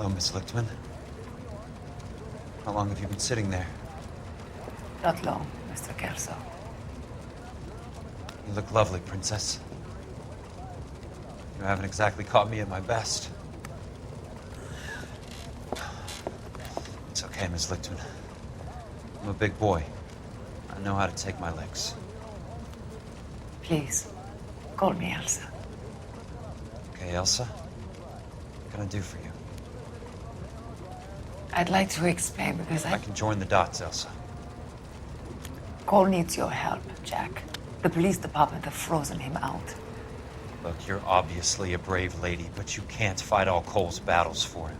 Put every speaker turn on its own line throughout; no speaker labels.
Hello, Miss Lichtman. How long have you been sitting there?
Not long, Mr. Kelso.
You look lovely, Princess. You haven't exactly caught me at my best. It's okay, Miss Lichtman. I'm a big boy. I know how to take my licks.
Please, call me Elsa.
Okay, Elsa? What can I do for you?
I'd like to explain because
I can join the dots, Elsa.
Cole needs your help, Jack. The police department have frozen him out.
Look, you're obviously a brave lady, but you can't fight all Cole's battles for him.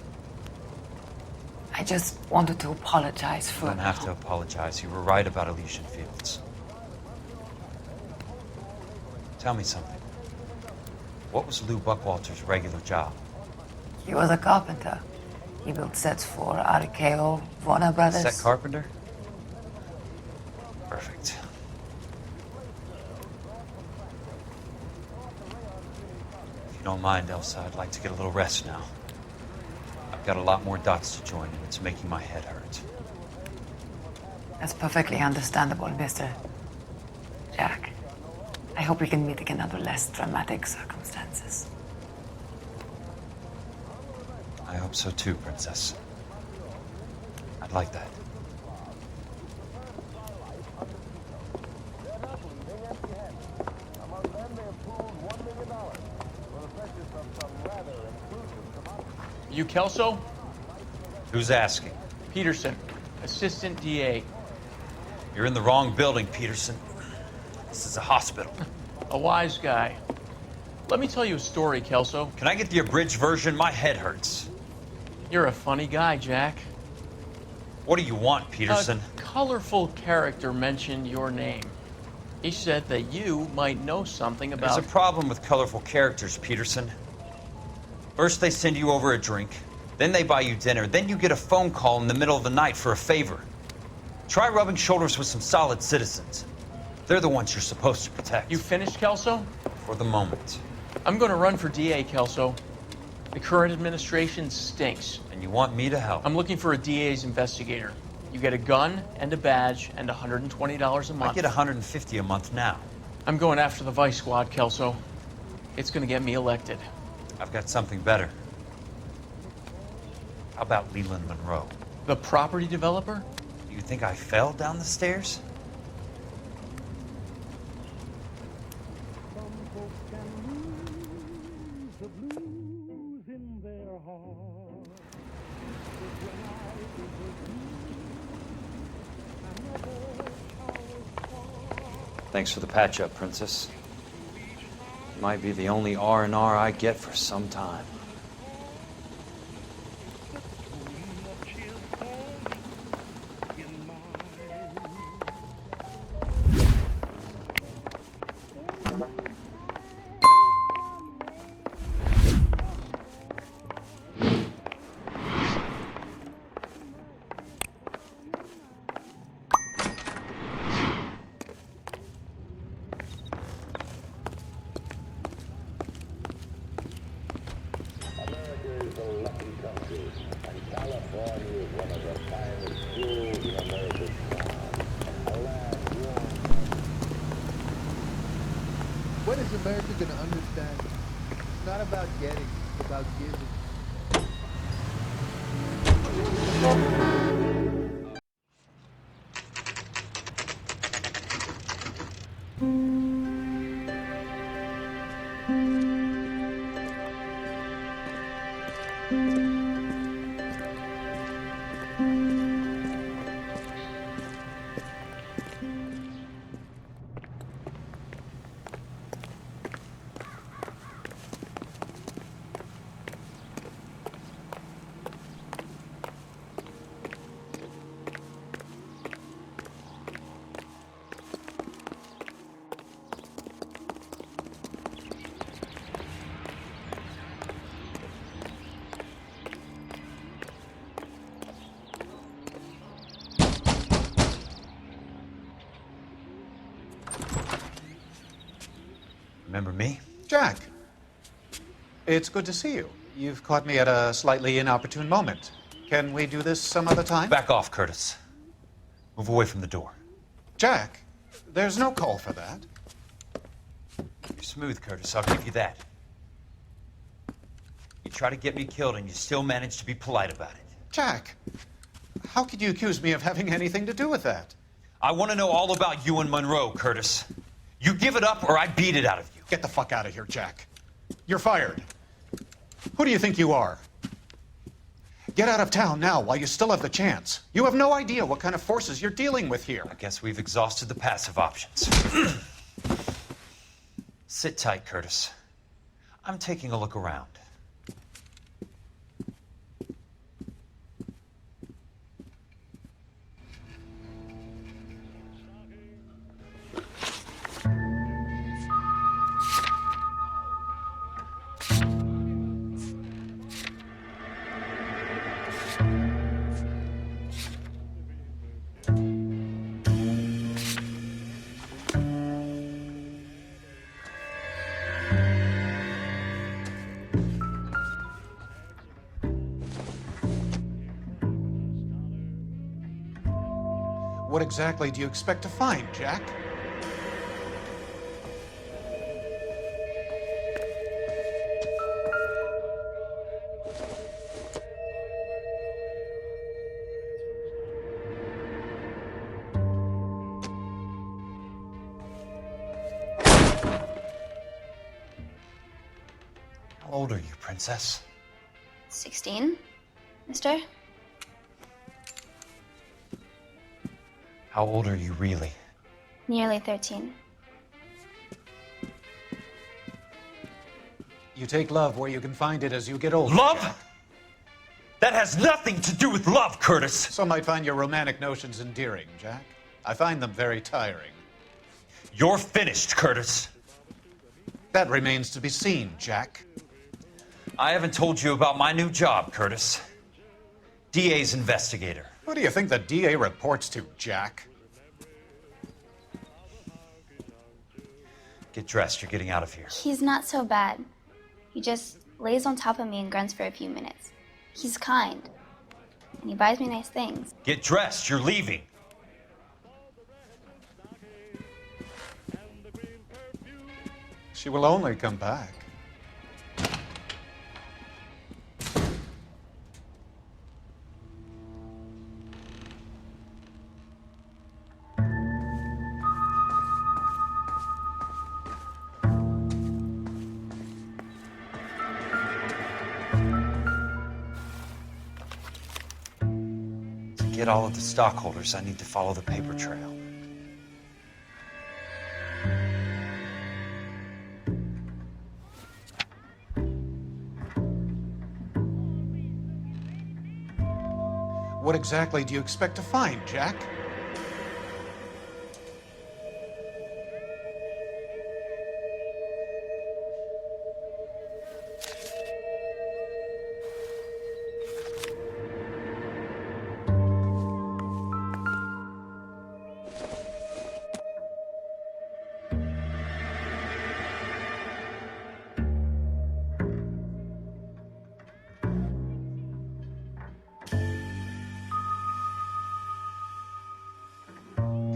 I just wanted to apologize for...
You don't have to apologize. You were right about Elysian Fields. Tell me something. What was Lou Buckwalter's regular job?
He was a carpenter. He built sets for RKO, Warner Brothers.
Set carpenter? Perfect. If you don't mind, Elsa, I'd like to get a little rest now. I've got a lot more dots to join, and it's making my head hurt.
That's perfectly understandable, Mr. Jack. I hope we can meet again under less dramatic circumstances.
I hope so too, Princess. I'd like that.
You Kelso?
Who's asking?
Peterson, Assistant DA.
You're in the wrong building, Peterson. This is a hospital.
A wise guy. Let me tell you a story, Kelso.
Can I get the abridged version? My head hurts.
You're a funny guy, Jack.
What do you want, Peterson?
A colorful character mentioned your name. He said that you might know something about...
There's a problem with colorful characters, Peterson. First they send you over a drink, then they buy you dinner, then you get a phone call in the middle of the night for a favor. Try rubbing shoulders with some solid citizens. They're the ones you're supposed to protect.
You finished, Kelso?
For the moment.
I'm going to run for DA, Kelso. The current administration stinks.
And you want me to help?
I'm looking for a DA's investigator. You get a gun and a badge and $120 a month.
I get $150 a month now.
I'm going after the Vice Squad, Kelso. It's going to get me elected.
I've got something better. How about Leland Monroe?
The property developer?
Do you think I fell down the stairs? Thanks for the patch-up, Princess. Might be the only R&R I get for some time.
When is America going to understand? It's not about getting, it's about giving. Remember me?
Jack, it's good to see you. You've caught me at a slightly inopportune moment. Can we do this some other time?
Back off, Curtis. Move away from the door.
Jack, there's no call for that.
You're smooth, Curtis. I'll give you that. You try to get me killed and you still manage to be polite about it.
Jack, how could you accuse me of having anything to do with that?
I want to know all about you and Monroe, Curtis. You give it up or I beat it out of you.
Get the fuck out of here, Jack. You're fired. Who do you think you are? Get out of town now while you still have the chance. You have no idea what kind of forces you're dealing with here.
I guess we've exhausted the passive options. Sit tight, Curtis. I'm taking a look around.
What exactly do you expect to find, Jack?
How old are you, Princess?
16, mister?
How old are you really?
Nearly 13.
You take love where you can find it as you get older.
Love?
Jack.
That has nothing to do with love, Curtis.
Some might find your romantic notions endearing, Jack. I find them very tiring.
You're finished, Curtis.
That remains to be seen, Jack.
I haven't told you about my new job, Curtis. DA's investigator.
Who do you think the DA reports to, Jack?
Get dressed, you're getting out of here.
He's not so bad. He just lays on top of me and grunts for a few minutes. He's kind. And he buys me nice things.
Get dressed, you're leaving.
She will only come back.
To get all of the stockholders, I need to follow the paper trail.
What exactly do you expect to find, Jack?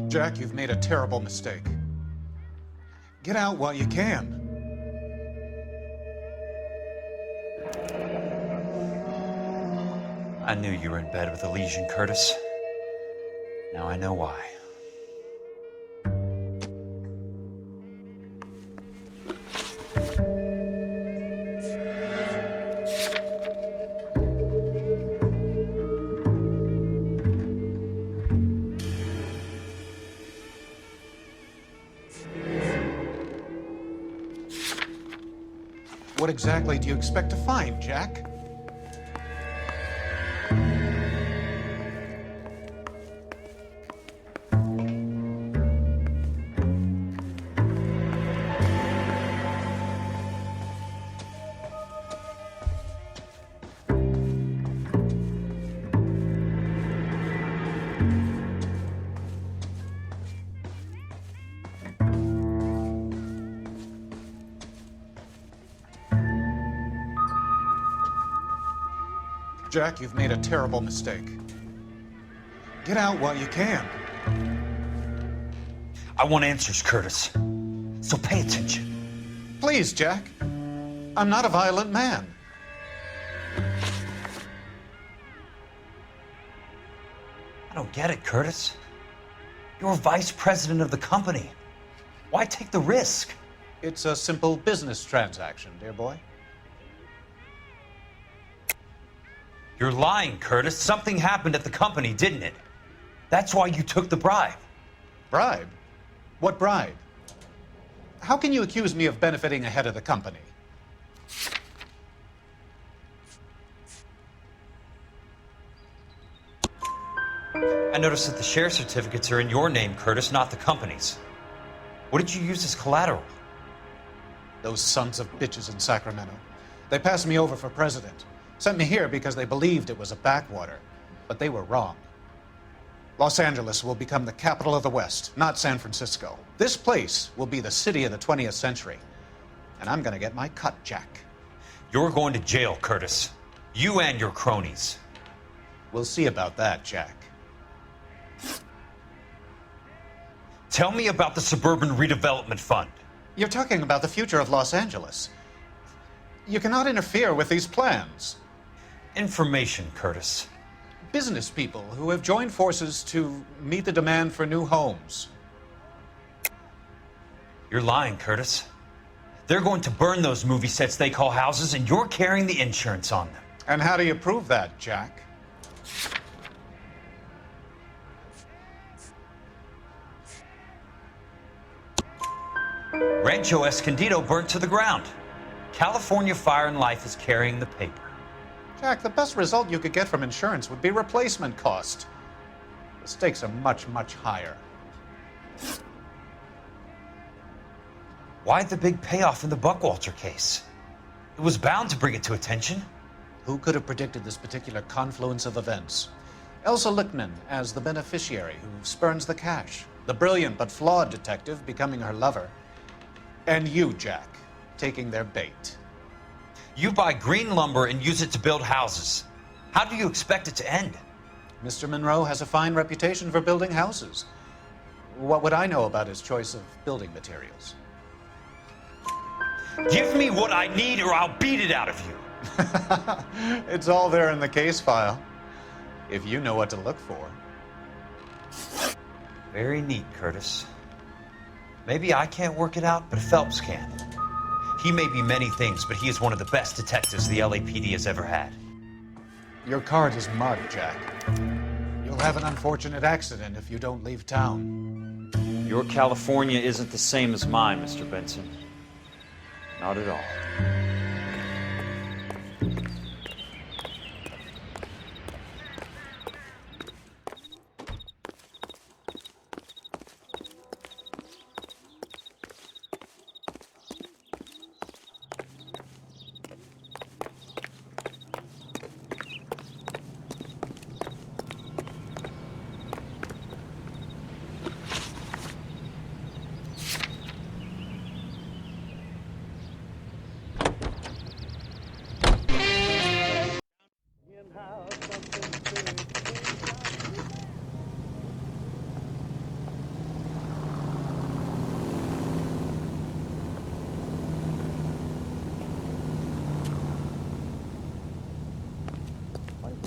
Jack, you've made a terrible mistake. Get out while you can.
I knew you were in bed with a lesion, Curtis. Now I know why.
What exactly do you expect to find, Jack? Jack, you've made a terrible mistake. Get out while you can.
I want answers, Curtis. So pay attention.
Please, Jack. I'm not a violent man.
I don't get it, Curtis. You're vice president of the company. Why take the risk?
It's a simple business transaction, dear boy.
You're lying, Curtis. Something happened at the company, didn't it? That's why you took the bribe.
Bribe? What bribe? How can you accuse me of benefiting ahead of the company?
I noticed that the share certificates are in your name, Curtis, not the company's. What did you use as collateral?
Those sons of bitches in Sacramento. They passed me over for president. Sent me here because they believed it was a backwater. But they were wrong. Los Angeles will become the capital of the West, not San Francisco. This place will be the city of the 20th century. And I'm gonna get my cut, Jack.
You're going to jail, Curtis. You and your cronies.
We'll see about that, Jack.
Tell me about the Suburban Redevelopment Fund.
You're talking about the future of Los Angeles. You cannot interfere with these plans.
Information, Curtis.
Business people who have joined forces to meet the demand for new homes.
You're lying, Curtis. They're going to burn those movie sets they call houses, and you're carrying the insurance on them.
And how do you prove that, Jack?
Rancho Escondido burnt to the ground. California Fire and Life is carrying the paper.
Jack, the best result you could get from insurance would be replacement cost. The stakes are much, much higher.
Why the big payoff in the Buckwalter case? It was bound to bring it to attention.
Who could have predicted this particular confluence of events? Elsa Lichtman as the beneficiary who spurns the cash. The brilliant but flawed detective becoming her lover. And you, Jack, taking their bait.
You buy green lumber and use it to build houses. How do you expect it to end?
Mr. Monroe has a fine reputation for building houses. What would I know about his choice of building materials?
Give me what I need or I'll beat it out of you.
It's all there in the case file, if you know what to look for.
Very neat, Curtis. Maybe I can't work it out, but Phelps can. He may be many things, but he is one of the best detectives the LAPD has ever had.
Your card is mud, Jack. You'll have an unfortunate accident if you don't leave town.
Your California isn't the same as mine, Mr. Benson. Not at all.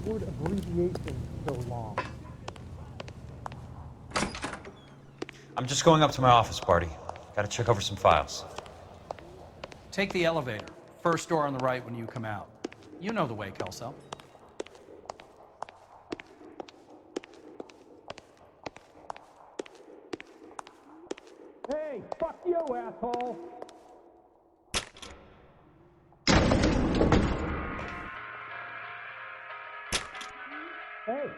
Word abbreviation so long.
I'm just going up to my office, Barty. Gotta check over some files.
Take the elevator. First door on the right when you come out. You know the way, Kelso.
Hey, fuck you, asshole! Hey!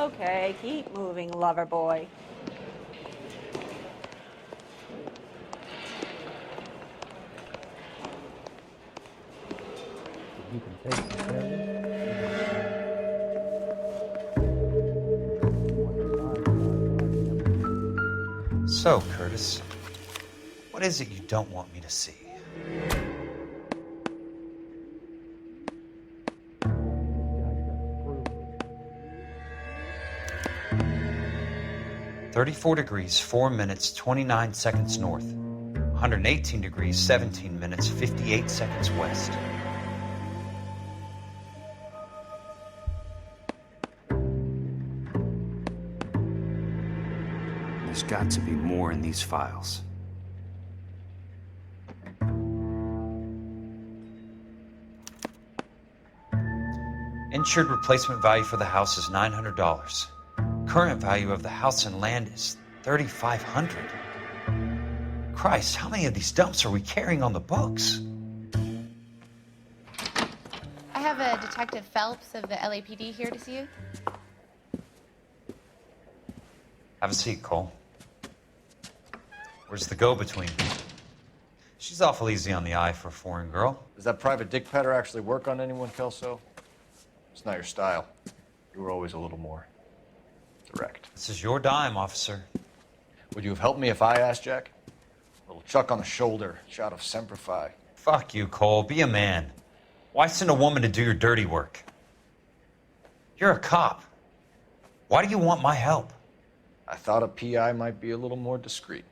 Okay, keep moving, lover boy.
You can take the failure.
So, Curtis, what is it you don't want me to see? $34 4 minutes 29 seconds north, 118 degrees 17 minutes 58 seconds west.
There's got to be more in these files.
Insured replacement value for the house is $900. Current value of the house and land is $3,500. Christ, how many of these dumps are we carrying on the books?
I have a Detective Phelps of the LAPD here to see you.
Have a seat, Cole. Where's the go-between? She's awful easy on the eye for a foreign girl.
Does that private dick petter actually work on anyone, Kelso? It's not your style. You were always a little more direct.
This is your dime, officer.
Would you have helped me if I asked, Jack? A little chuck on the shoulder, shot of Semper Fi.
Fuck you, Cole. Be a man. Why send a woman to do your dirty work? You're a cop. Why do you want my help?
I thought a PI might be a little more discreet.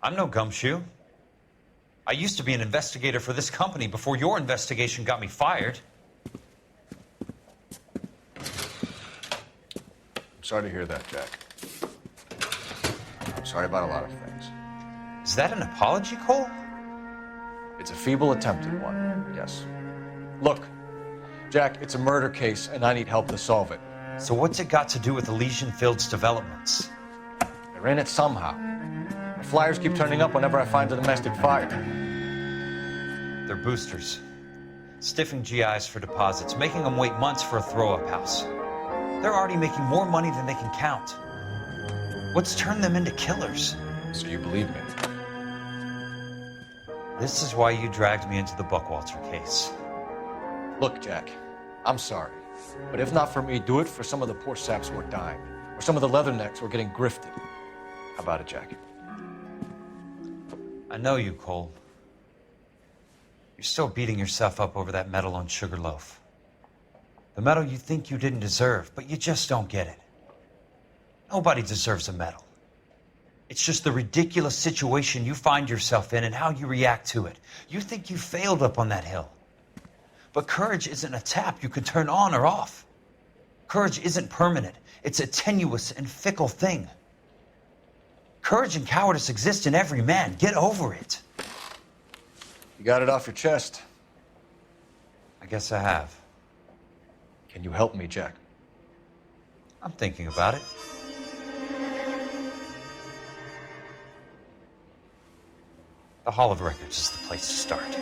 I'm no gumshoe. I used to be an investigator for this company before your investigation got me fired.
I'm sorry to hear that, Jack. I'm sorry about a lot of things.
Is that an apology, Cole?
It's a feeble attempt at one, yes. Look, Jack, it's a murder case, and I need help to solve it.
So what's it got to do with Elysian Fields developments?
They're in it somehow. The flyers keep turning up whenever I find a domestic fire.
They're boosters. Stiffing GIs for deposits, making them wait months for a throw-up house. They're already making more money than they can count. What's turned them into killers?
So you believe me?
This is why you dragged me into the Buckwalter case.
Look, Jack, I'm sorry. But if not for me, do it for some of the poor saps who are dying. Or some of the leathernecks who are getting grifted. How about it, Jack?
I know you, Cole. You're still beating yourself up over that medal on Sugarloaf. The medal you think you didn't deserve, but you just don't get it. Nobody deserves a medal. It's just the ridiculous situation you find yourself in and how you react to it. You think you failed up on that hill. But courage isn't a tap you can turn on or off. Courage isn't permanent. It's a tenuous and fickle thing. Courage and cowardice exist in every man. Get over it.
You got it off your chest.
I guess I have.
Can you help me, Jack?
I'm thinking about it. The Hall of Records is the place to start.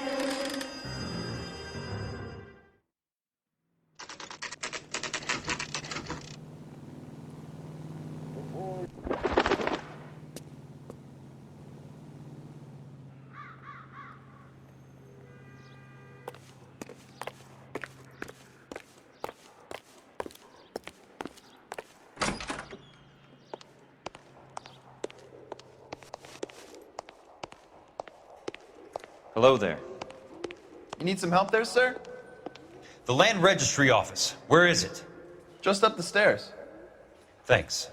Hello there. You need some help there, sir?
The Land Registry Office. Where is it?
Just up the stairs.
Thanks.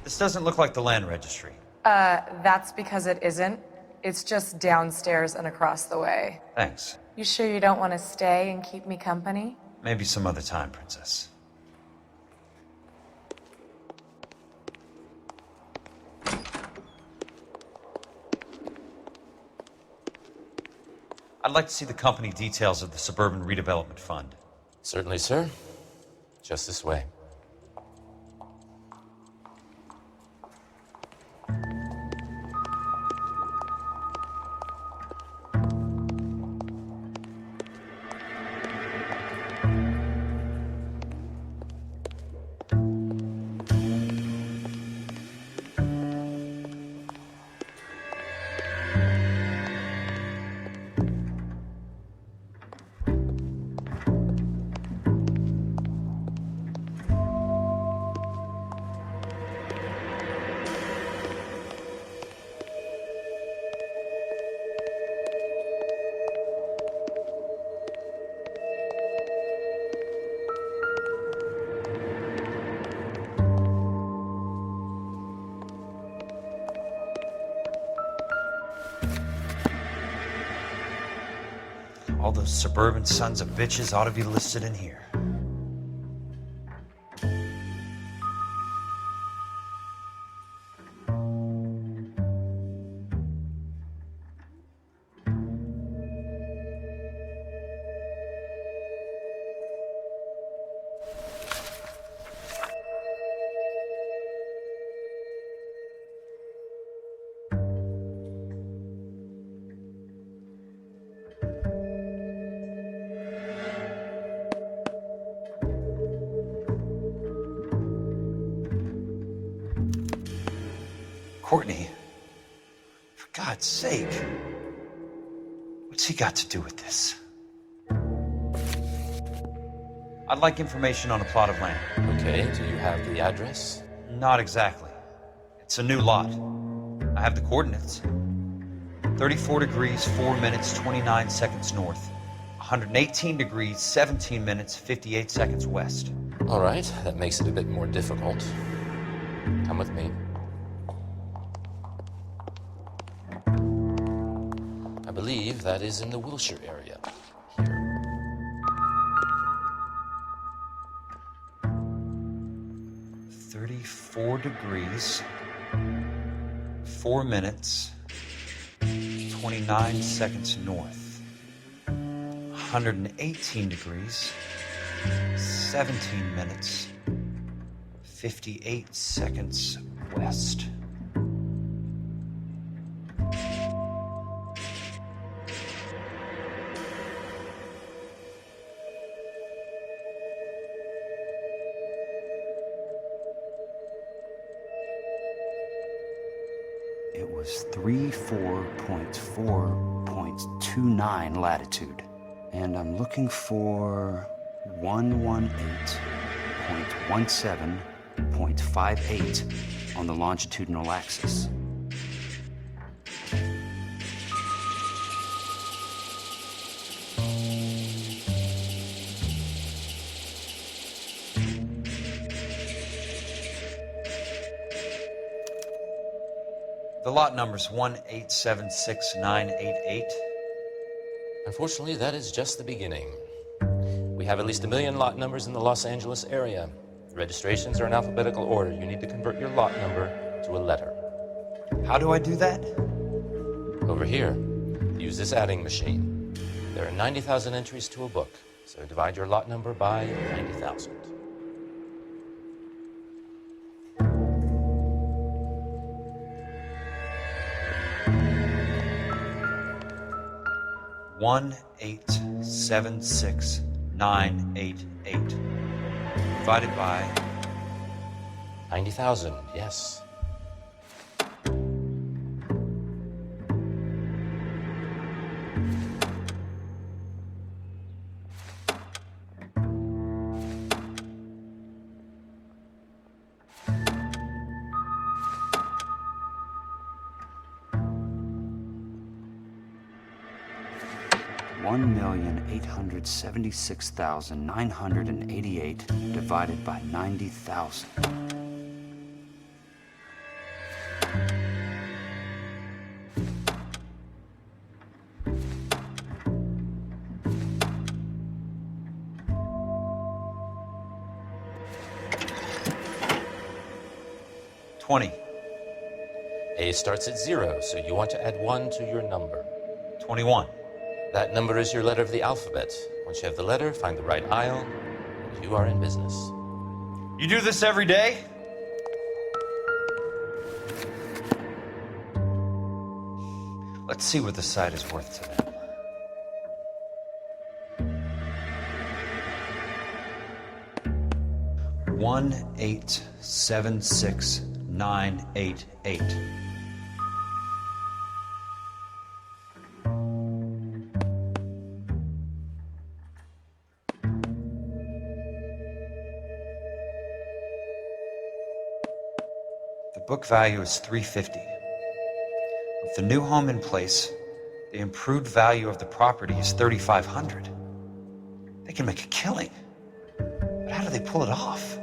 This doesn't look like the Land Registry.
That's because it isn't. It's just downstairs and across the way.
Thanks.
You sure you don't want to stay and keep me company?
Maybe some other time, Princess. I'd like to see the company details of the Suburban Redevelopment Fund.
Certainly, sir. Just this way.
All those suburban sons of bitches ought to be listed in here. Courtney, for God's sake, what's he got to do with this? I'd like information on a plot of land.
Okay, do you have the address?
Not exactly. It's a new lot. I have the coordinates. 34 degrees, 4 minutes, 29 seconds north. 118 degrees, 17 minutes, 58 seconds west.
All right, that makes it a bit more difficult. Come with me. I believe that is in the Wilshire area. Here.
.34 degrees, 4 minutes, 29 seconds north. 118 degrees, 17 minutes, 58 seconds west.
It was 34.4.29 latitude. And I'm looking for 118.17.58 on the longitudinal axis.
The lot number's 1876988.
Unfortunately, that is just the beginning. We have at least 1 million lot numbers in the Los Angeles area. Registrations are in alphabetical order. You need to convert your lot number to a letter.
How do I do that?
Over here, use this adding machine. There are 90,000 entries to a book, so divide your lot number by 90,000.
One 1876988 divided by
90,000, yes.
$1,876,988 divided by 90,000.
$20.
A starts at 0, so you want to add 1 to your number.
21.
That number is your letter of the alphabet. Once you have the letter, find the right aisle, and you are in business.
You do this every day? Let's see what the site is worth to them. $1,876,988. The book value is $350. With the new home in place, the improved value of the property is $3,500. They can make a killing. But how do they pull it off?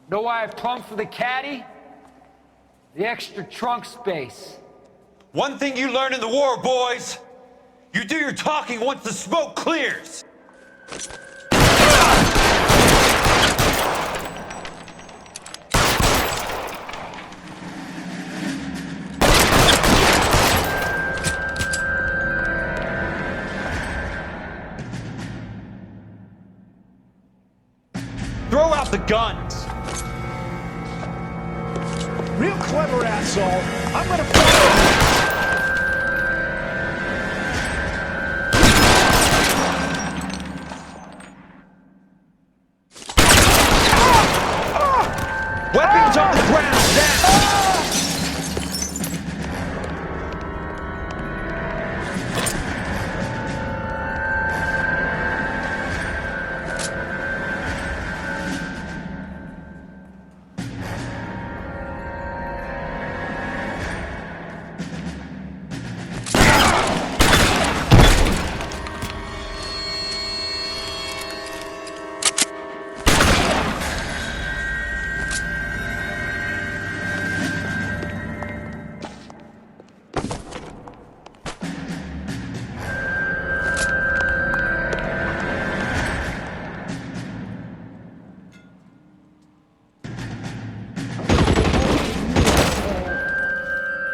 Know why I plumbed for the caddy? The extra trunk space.
One thing you learn in the war, boys. You do your talking once the smoke clears. Throw out the guns.
Real clever, asshole. I'm gonna...
Weapons on the ground, down!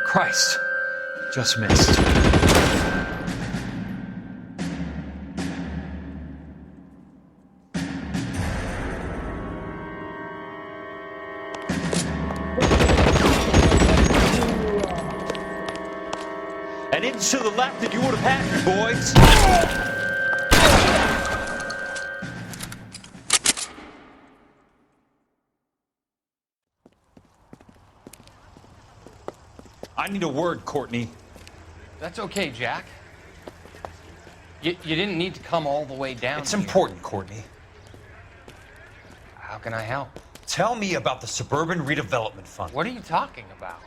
Christ, just missed. An inch to the left and you would have had me, boys. I need a word, Courtney.
That's okay, Jack. You didn't need to come all the way down
It's
here.
important, Courtney.
How can I help?
Tell me about the Suburban Redevelopment Fund.
What are you talking about?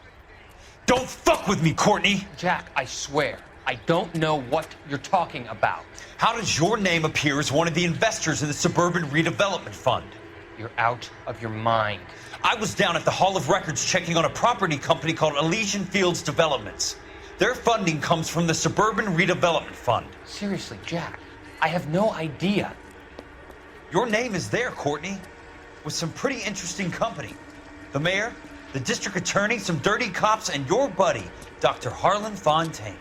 Don't fuck with me, Courtney!
Jack, I swear, I don't know what you're talking about.
How does your name appear as one of the investors in the Suburban Redevelopment Fund?
You're out of your mind.
I was down at the Hall of Records checking on a property company called Elysian Fields Developments. Their funding comes from the Suburban Redevelopment Fund.
Seriously, Jack, I have no idea.
Your name is there, Courtney, with some pretty interesting company. The mayor, the district attorney, some dirty cops, and your buddy, Dr. Harlan Fontaine.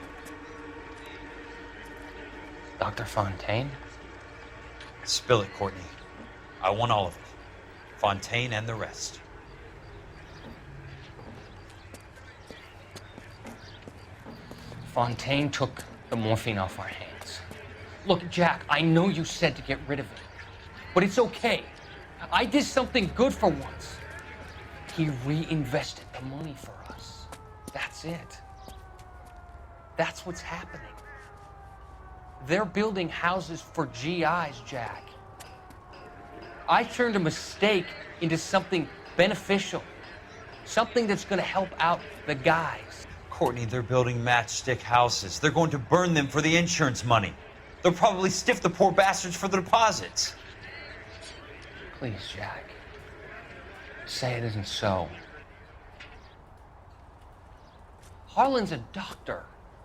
Dr. Fontaine?
Spill it, Courtney. I want all of it. Fontaine and the rest.
Fontaine took the morphine off our hands. Look, Jack, I know you said to get rid of it, but it's okay. I did something good for once. He reinvested the money for us. That's it. That's what's happening. They're building houses for GIs, Jack. I turned a mistake into something beneficial, something that's going to help out the guys.
Courtney, they're building matchstick houses. They're going to burn them for the insurance money. They'll probably stiff the poor bastards for the deposits.
Please, Jack. Say it isn't so. Harlan's a doctor.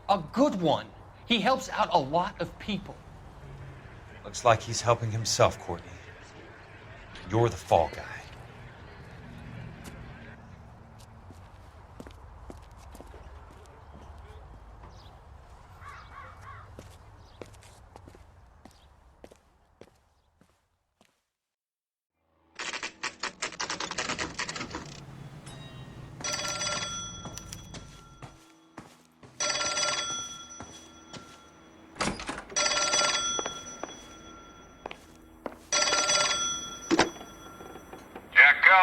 A good one. He helps out a lot of people.
Looks like he's helping himself, Courtney. You're the fall guy.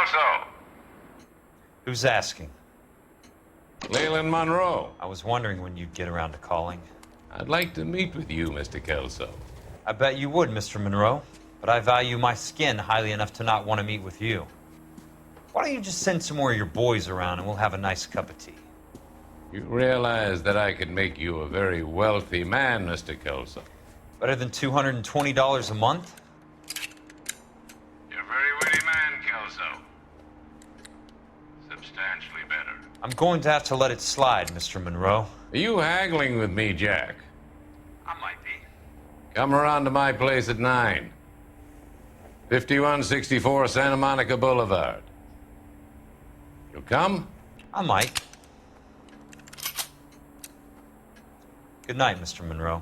Kelso.
Who's asking?
Leland Monroe.
I was wondering when you'd get around to calling.
I'd like to meet with you, Mr. Kelso.
I bet you would, Mr. Monroe. But I value my skin highly enough to not want to meet with you. Why don't you just send some more of your boys around and we'll have a nice cup of tea?
You realize that I could make you a very wealthy man, Mr. Kelso.
Better than $220 a month?
You're a very witty man, Kelso. Substantially better.
I'm going to have to let it slide, Mr. Monroe.
Are you haggling with me, Jack?
I might be.
Come around to my place at 9. 5164 Santa Monica Boulevard. You'll come?
I might. Good night, Mr. Monroe.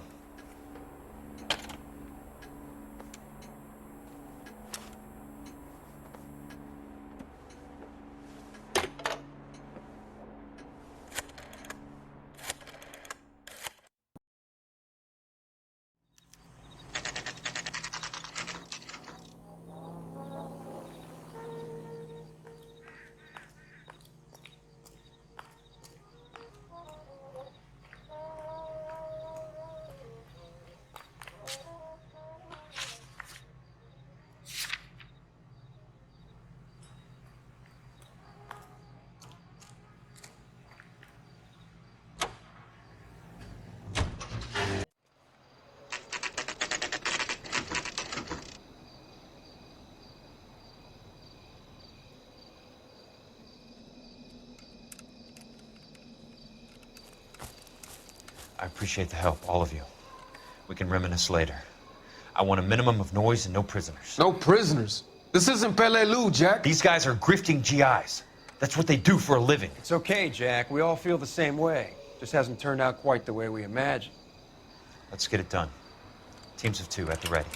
I appreciate the help, all of you. We can reminisce later. I want a minimum of noise and no prisoners.
No prisoners? This isn't Pele, Jack.
These guys are grifting GIs. That's what they do for a living.
It's okay, Jack. We all feel the same way. Just hasn't turned out quite the way we imagined.
Let's get it done. Teams of 2 at the ready.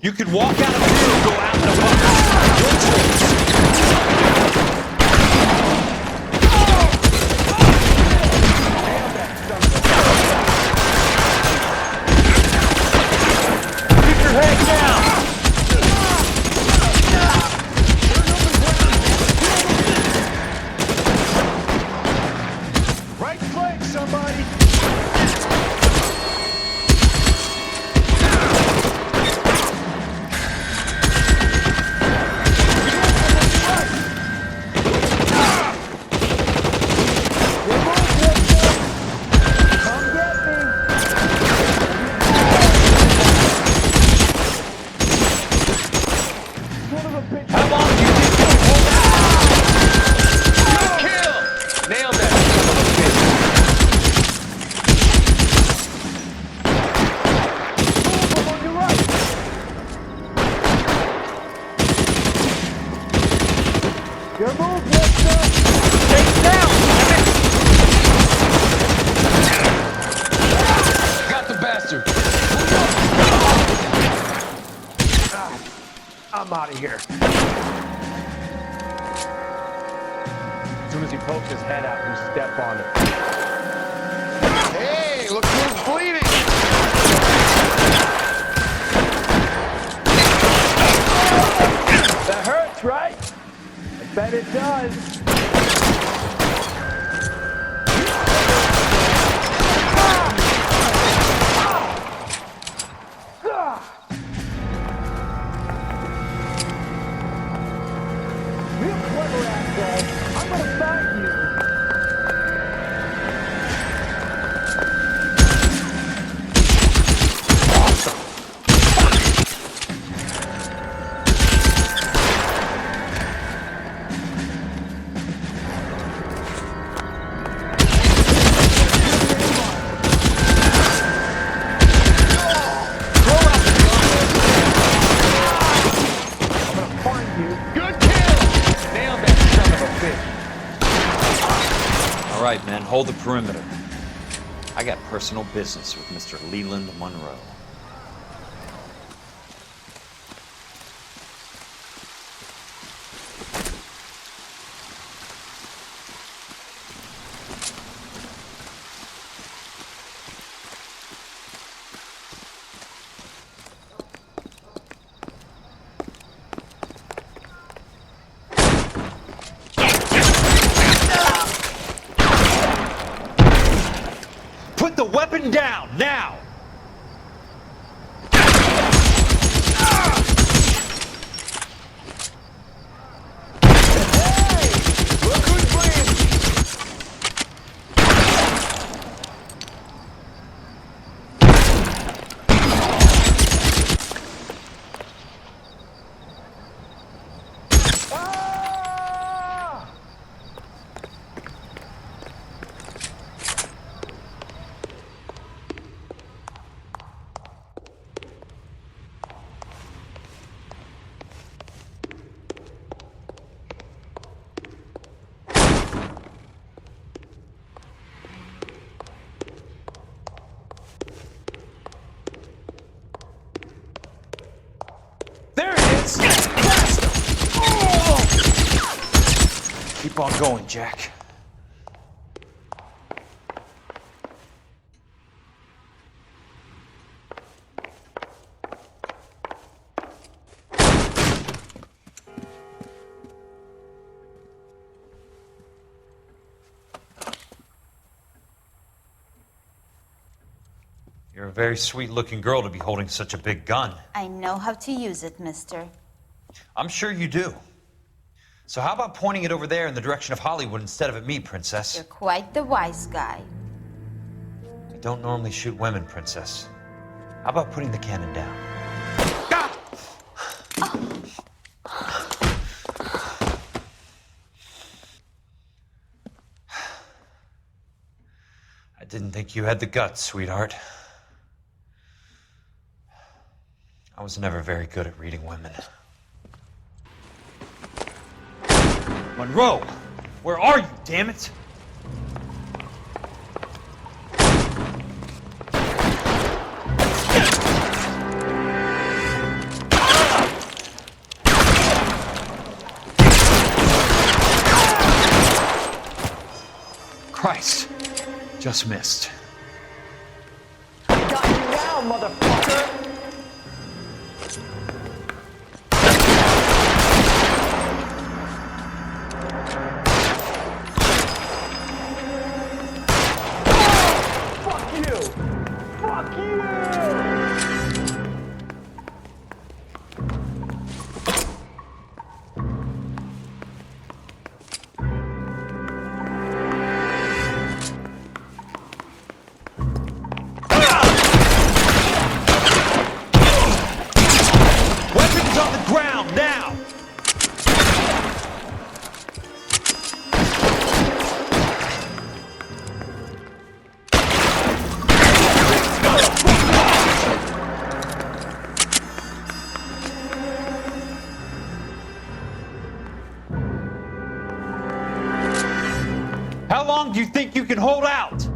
You could walk out of here and go out in the bucket. Keep your head down.
Right flank, somebody!
I'm out of here. As soon as he poked his head out, you step on it.
Hey, look who's bleeding!
That hurts, right? I bet it does.
I'm gonna find you! find you. Good kill! Nailed that son of a bitch.
All right, men, hold the perimeter. I got personal business with Mr. Leland Monroe. Put the weapon down, now! There it is! Blast him! Oh! Keep on going, Jack. You're a very sweet-looking girl to be holding such a big gun.
I know how to use it, mister.
I'm sure you do. So how about pointing it over there in the direction of Hollywood instead of at me, Princess?
You're quite the wise guy.
I don't normally shoot women, Princess. How about putting the cannon down? I didn't think you had the guts, sweetheart. I was never very good at reading women. Monroe! Where are you, damn it? Christ. Just missed.
Got you now, motherfucker! How long do you think you can hold out?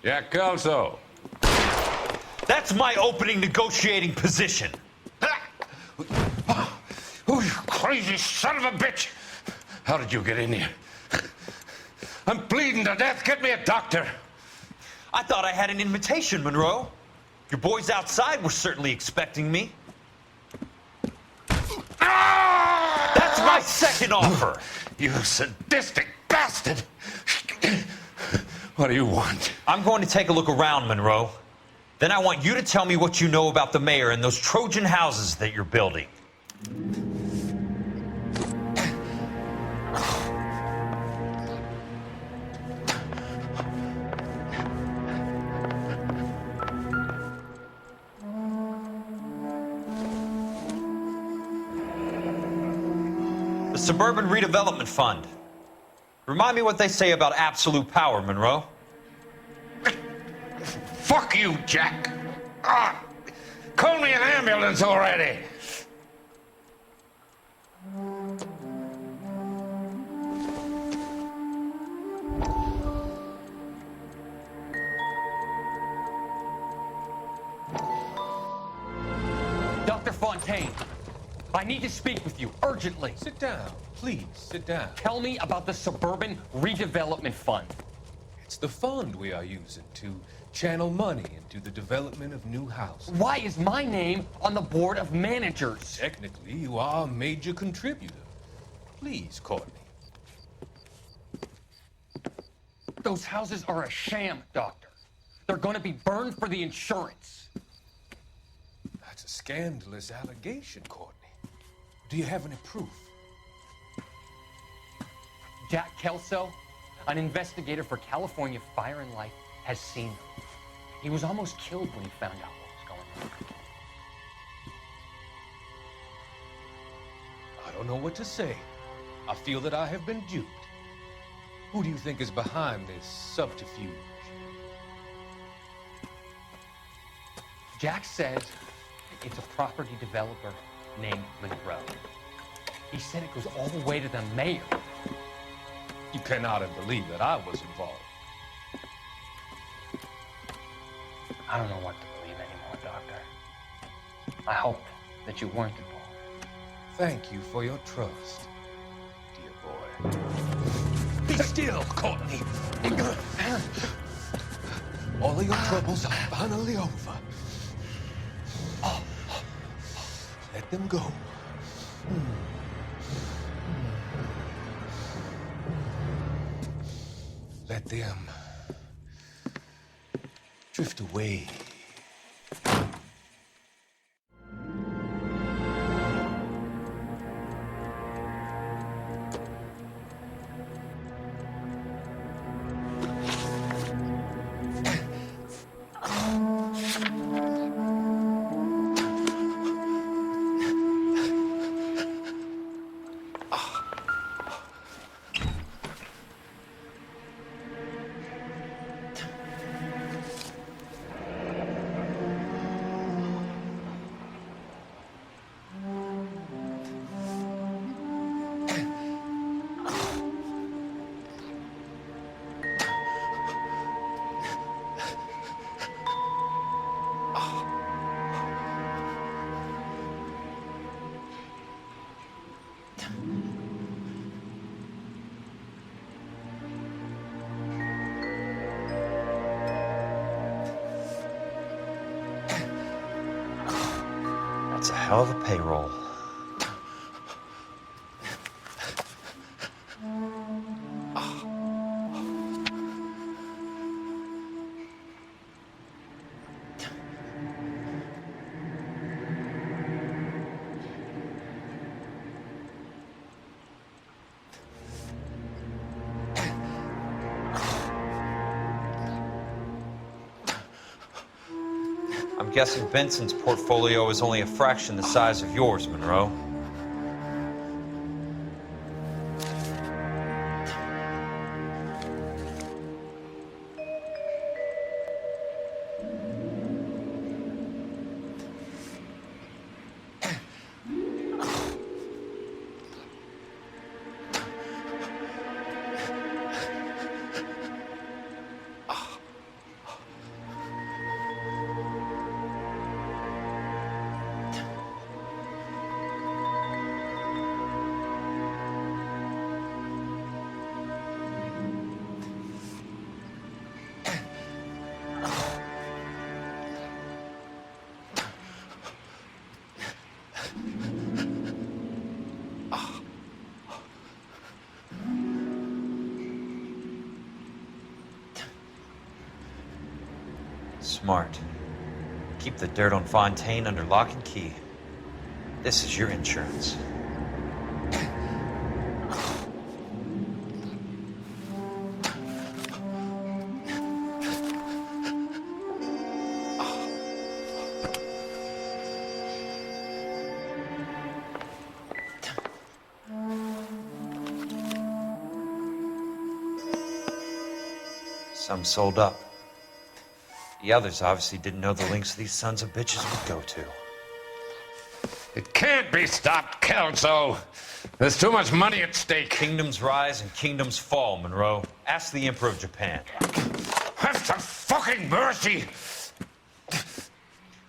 Jack Kelso.
That's my opening negotiating position.
Oh, you crazy son of a bitch! How did you get in here? I'm bleeding to death. Get me a doctor.
I thought I had an invitation, Monroe. Your boys outside were certainly expecting me. That's my second offer.
You sadistic bastard. What do you want?
I'm going to take a look around, Monroe. Then I want you to tell me what you know about the mayor and those Trojan houses that you're building. The Suburban Redevelopment Fund. Remind me what they say about absolute power, Monroe.
Fuck you, Jack. Call me an ambulance already.
Dr. Fontaine, I need to speak with you urgently.
Sit down. Please, sit down.
Tell me about the Suburban Redevelopment Fund.
It's the fund we are using to channel money into the development of new houses.
Why is my name on the board of managers?
Technically, you are a major contributor. Please, Courtney.
Those houses are a sham, Doctor. They're going to be burned for the insurance.
That's a scandalous allegation, Courtney. Do you have any proof?
Jack Kelso, an investigator for California Fire and Life, has seen them. He was almost killed when he found out what was going on.
I don't know what to say. I feel that I have been duped. Who do you think is behind this subterfuge?
Jack says it's a property developer named Monroe. He said it goes all the way to the mayor.
You cannot believe that I was involved.
I don't know what to believe anymore, Doctor. I hope that you weren't involved.
Thank you for your trust, dear boy. Be still, Courtney. All of your troubles are finally over. Let them go. Let them drift away.
That's a hell of a payroll. I'm guessing Benson's portfolio is only a fraction the size of yours, Monroe. Smart. Keep the dirt on Fontaine under lock and key. This is your insurance. Some sold up. The others obviously didn't know the lengths these sons of bitches would go to.
It can't be stopped, Kelso. There's too much money at stake.
Kingdoms rise and kingdoms fall, Monroe. Ask the Emperor of Japan.
Have some fucking mercy!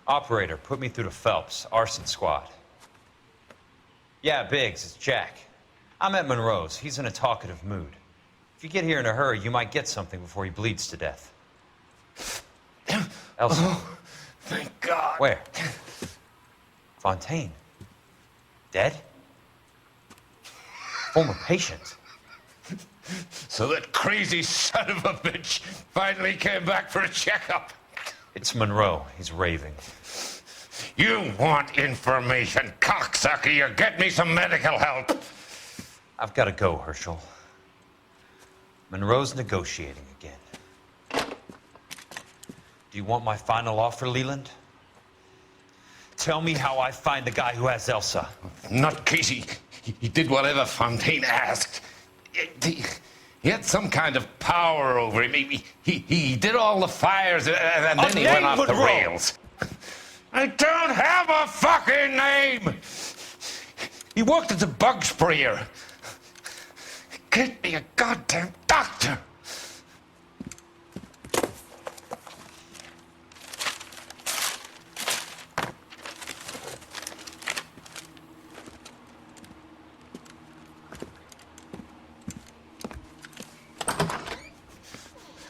Operator, put me through to Phelps, arson squad. Yeah, Biggs, it's Jack. I'm at Monroe's. He's in a talkative mood. If you get here in a hurry, you might get something before he bleeds to death. Elsa.
Oh, thank God.
Where? Fontaine. Dead? Former patient.
So that crazy son of a bitch finally came back for a checkup.
It's Monroe. He's raving.
You want information, cocksucker. You get me some medical help.
I've got to go, Herschel. Monroe's negotiating again. Do you want my final offer, Leland? Tell me how I find the guy who has Elsa.
Not Casey. He did whatever Fontaine asked. He had some kind of power over him. He did all the fires, and then he went off the rails. I don't have a fucking name! He worked as a bug sprayer. Get me a goddamn doctor!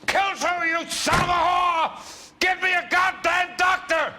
Kelso, you son of a whore! Get me a goddamn doctor!